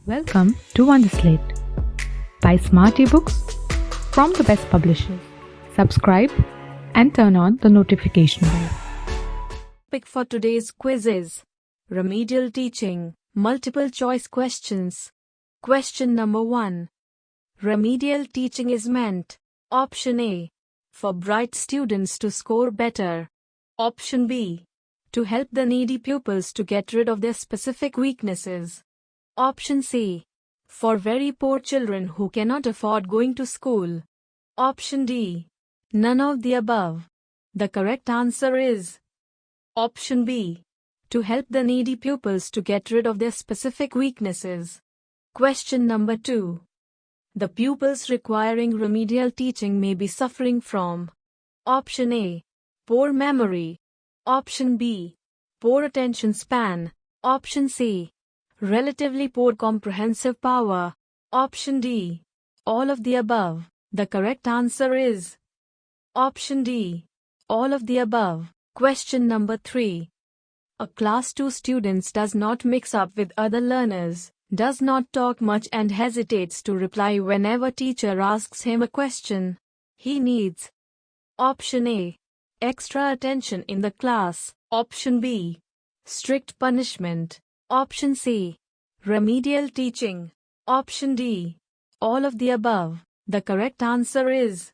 Welcome to Wonderslate by Smart eBooks from the best publishers. Subscribe and turn on the notification bell. Topic for today's quiz is Remedial Teaching, Multiple Choice Questions. Question number 1. Remedial teaching is meant, option A, for bright students to score better. Option B, to help the needy pupils to get rid of their specific weaknesses. Option C, for very poor children who cannot afford going to school. Option D, none of the above. The correct answer is Option B, to help the needy pupils to get rid of their specific weaknesses. Question number 2. The pupils requiring remedial teaching may be suffering from Option A, poor memory. Option B, poor attention span. Option C, relatively poor comprehensive power. Option D, all of the above. The correct answer is Option D, all of the above. Question number 3. A class 2 student does not mix up with other learners, does not talk much and hesitates to reply whenever teacher asks him a question. He needs Option A, extra attention in the class. Option B, strict punishment. Option C, remedial teaching. Option D, all of the above. The correct answer is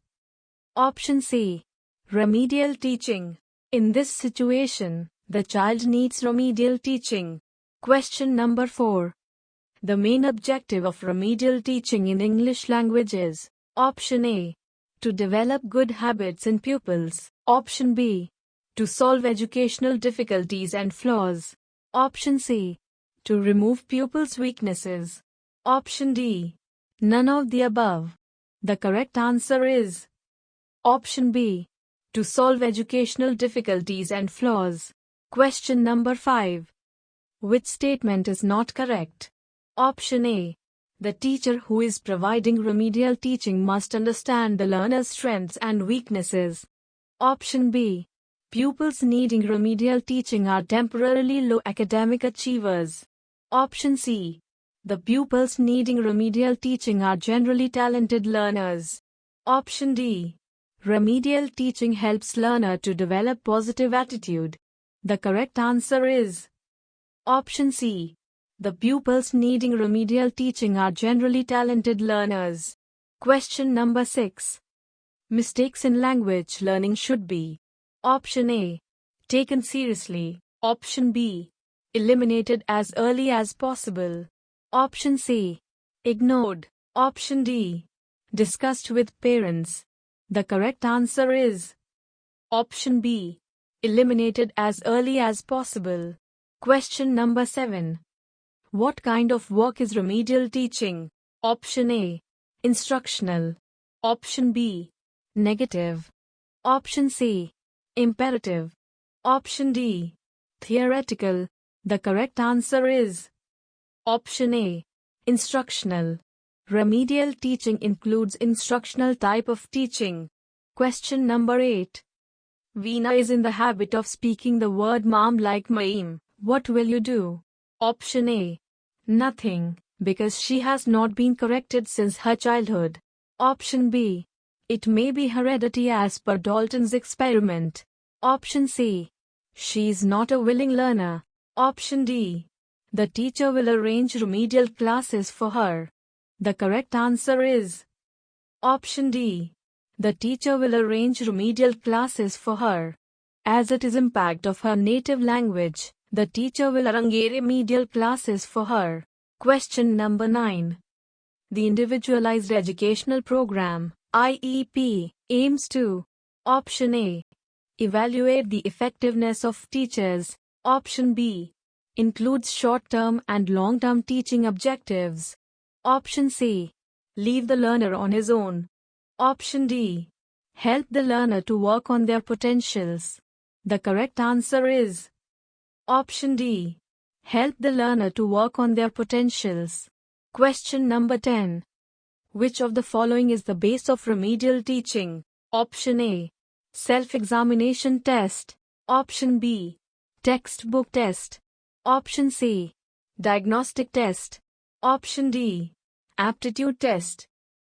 Option C, remedial teaching. In this situation, the child needs remedial teaching. Question number 4. The main objective of remedial teaching in English language is Option A, to develop good habits in pupils. Option B, to solve educational difficulties and flaws. Option C, to remove pupils' weaknesses. Option D, none of the above. The correct answer is Option B, to solve educational difficulties and flaws. Question number 5. Which statement is not correct? Option A, the teacher who is providing remedial teaching must understand the learner's strengths and weaknesses. Option B, pupils needing remedial teaching are temporarily low academic achievers. Option C, the pupils needing remedial teaching are generally talented learners. Option D, remedial teaching helps learner to develop positive attitude. The correct answer is Option C, the pupils needing remedial teaching are generally talented learners. Question number 6. Mistakes in language learning should be Option A, taken seriously. Option B, eliminated as early as possible. Option C, ignored. Option D, discussed with parents. The correct answer is Option B, eliminated as early as possible. Question number 7. What kind of work is remedial teaching? Option A, instructional. Option B, negative. Option C, imperative. Option D, theoretical. The correct answer is Option A, instructional. Remedial teaching includes instructional type of teaching. Question number 8. Veena is in the habit of speaking the word mom like Maim. What will you do? Option A, nothing, because she has not been corrected since her childhood. Option B, it may be heredity as per Dalton's experiment. Option C, she is not a willing learner. Option D, the teacher will arrange remedial classes for her. The correct answer is Option D, the teacher will arrange remedial classes for her. As it is impact of her native language, the teacher will arrange remedial classes for her. Question number 9. The Individualized Educational Program, IEP, aims to Option A, evaluate the effectiveness of teachers. Option B, includes short-term and long-term teaching objectives. Option C, leave the learner on his own. Option D, help the learner to work on their potentials. The correct answer is Option D, help the learner to work on their potentials. Question number 10. Which of the following is the base of remedial teaching? Option A, self-examination test. Option B, textbook test. Option C, diagnostic test. Option D. Aptitude test.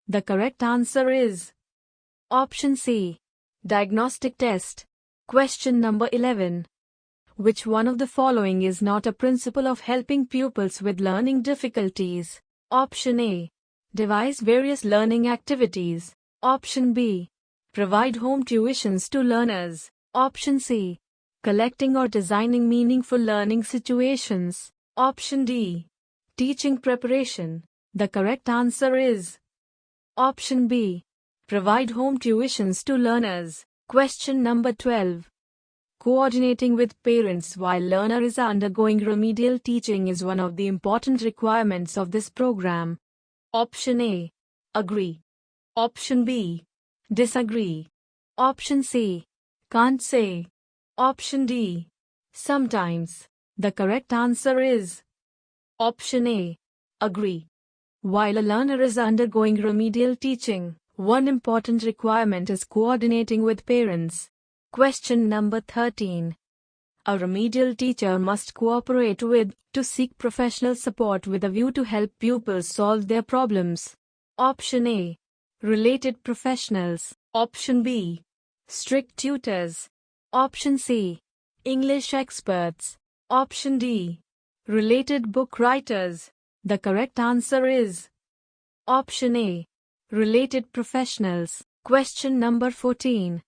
The correct answer is option C. Diagnostic test. Question number 11. Which one of the following is not a principle of helping pupils with learning difficulties? Option A. Devise various learning activities. Option B. Provide home tuitions to learners. Option C. Collecting or designing meaningful learning situations. Option D. Teaching preparation. The correct answer is option B. Provide home tuitions to learners. Question number 12. Coordinating with parents while learner is undergoing remedial teaching is one of the important requirements of this program. Option A. Agree. Option B. Disagree. Option C. Can't say. Option D. Sometimes. The correct answer is option A. Agree. While a learner is undergoing remedial teaching, one important requirement is coordinating with parents. Question number 13. A remedial teacher must cooperate with, to seek professional support with a view to help pupils solve their problems. Option A. Related professionals. Option B. Strict tutors. Option C. English experts. Option D. Related book writers. The correct answer is option A. Related professionals. Question number 14.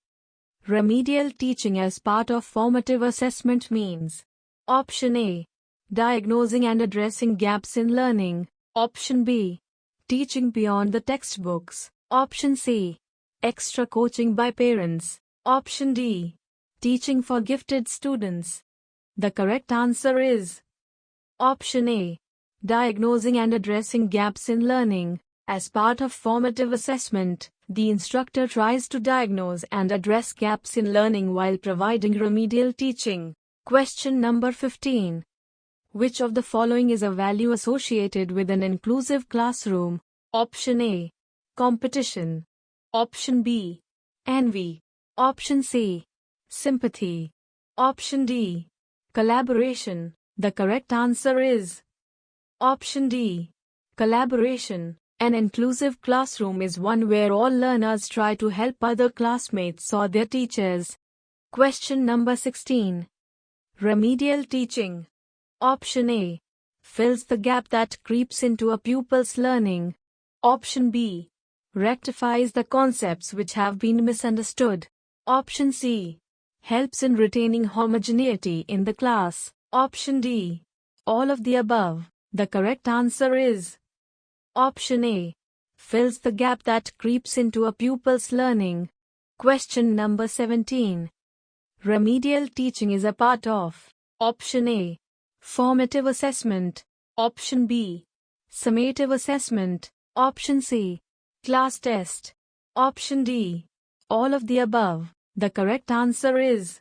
Remedial teaching as part of formative assessment means. Option A. Diagnosing and addressing gaps in learning. Option B. Teaching beyond the textbooks. Option C. Extra coaching by parents. Option D. Teaching for gifted students. The correct answer is option A. Diagnosing and addressing gaps in learning. As part of formative assessment, the instructor tries to diagnose and address gaps in learning while providing remedial teaching. Question number 15. Which of the following is a value associated with an inclusive classroom? Option A. Competition. Option B. Envy. Option C. Sympathy. Option D. Collaboration. The correct answer is option D. Collaboration. An inclusive classroom is one where all learners try to help other classmates or their teachers. Question number 16. Remedial teaching. Option A. Fills the gap that creeps into a pupil's learning. Option B. Rectifies the concepts which have been misunderstood. Option C. Helps in retaining homogeneity in the class. Option D. All of the above. The correct answer is option A. Fills the gap that creeps into a pupil's learning. Question number 17. Remedial teaching is a part of. Option A. Formative assessment. Option B. Summative assessment. Option C. Class test. Option D. All of the above. The correct answer is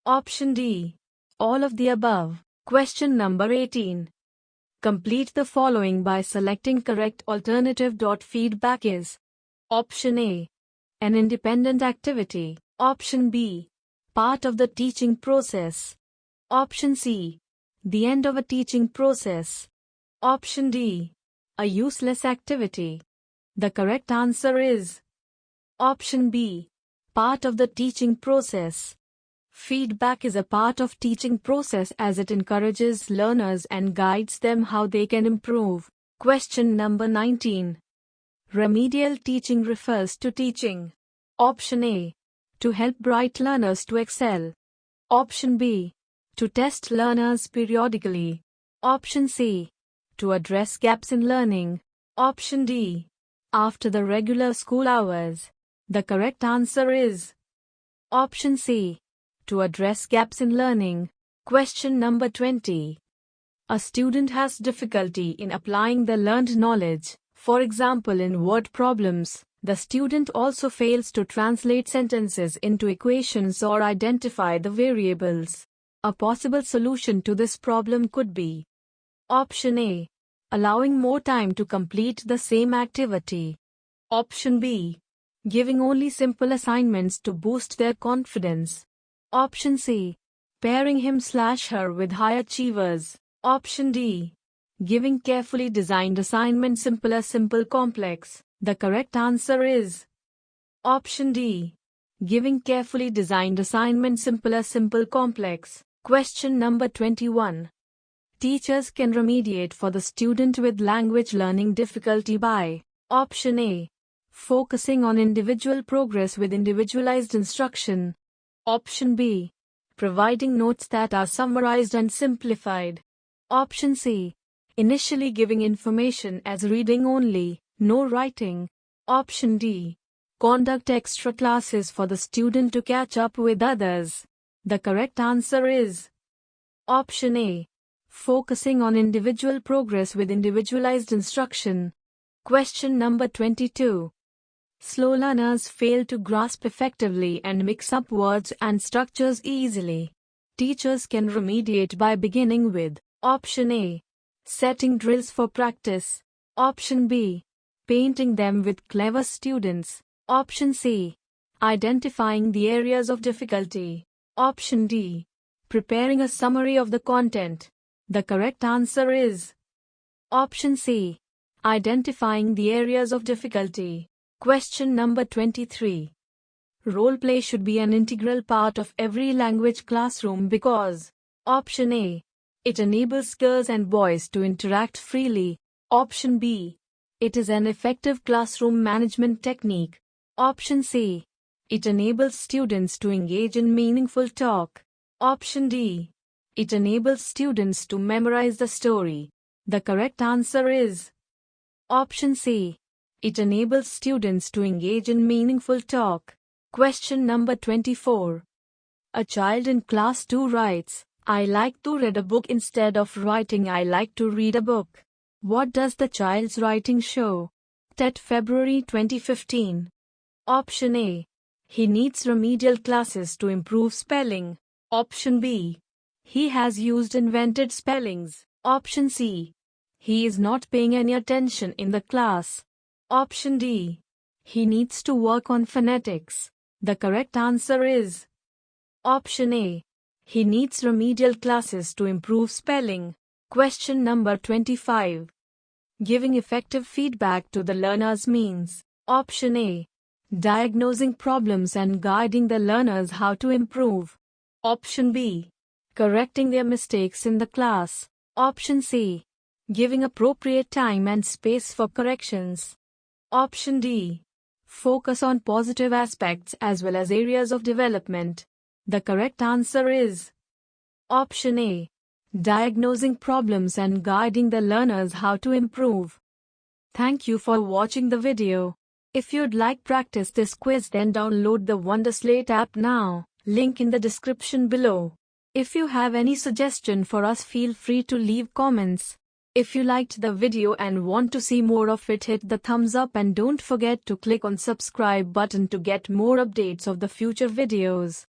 option D. All of the above. Question number 18. Complete the following by selecting correct alternative. Feedback is option A. An independent activity. Option B. Part of the teaching process. Option C. The end of a teaching process. Option D. A useless activity. The correct answer is option B. Part of the teaching process. Feedback is a part of teaching process as it encourages learners and guides them how they can improve. Question number 19. Remedial teaching refers to teaching. Option A. To help bright learners to excel. Option B. To test learners periodically. Option C. To address gaps in learning. Option D. After the regular school hours. The correct answer is option C. To address gaps in learning. Question number 20. A student has difficulty in applying the learned knowledge. For example, in word problems, the student also fails to translate sentences into equations or identify the variables. A possible solution to this problem could be option A. Allowing more time to complete the same activity. Option B. Giving only simple assignments to boost their confidence. Option C. Pairing him/her with high achievers. Option D. Giving carefully designed assignment simpler, simple, complex. The correct answer is option D. Giving carefully designed assignment simpler, simple, complex. Question number 21. Teachers can remediate for the student with language learning difficulty by option A. Focusing on individual progress with individualized instruction. Option B. Providing notes that are summarized and simplified. Option C. Initially giving information as reading only, no writing. Option D. Conduct extra classes for the student to catch up with others. The correct answer is option A. Focusing on individual progress with individualized instruction. Question number 22. Slow learners fail to grasp effectively and mix up words and structures easily. Teachers can remediate by beginning with option A. Setting drills for practice. Option B. Painting them with clever students. Option C. Identifying the areas of difficulty. Option D. Preparing a summary of the content. The correct answer is option C. Identifying the areas of difficulty. Question number 23. Role play should be an integral part of every language classroom because option A. It enables girls and boys to interact freely. Option B. It is an effective classroom management technique. Option C. It enables students to engage in meaningful talk. Option D. It enables students to memorize the story. The correct answer is option C. It enables students to engage in meaningful talk. Question number 24. A child in class 2 writes, I like to read a book instead of writing I like to read a book. What does the child's writing show? TET February 2015. Option A. He needs remedial classes to improve spelling. Option B. He has used invented spellings. Option C. He is not paying any attention in the class. Option D. He needs to work on phonetics. The correct answer is option A. He needs remedial classes to improve spelling. Question number 25. Giving effective feedback to the learners means option A. Diagnosing problems and guiding the learners how to improve. Option B. Correcting their mistakes in the class. Option C. Giving appropriate time and space for corrections. Option D. Focus on positive aspects as well as areas of development. The correct answer is option A. Diagnosing problems and guiding the learners how to improve. Thank you for watching the video. If you'd like practice this quiz, then download the Wonderslate app now. Link in the description below. If you have any suggestion for us, feel free to leave comments. If you liked the video and want to see more of it, hit the thumbs up and don't forget to click on subscribe button to get more updates of the future videos.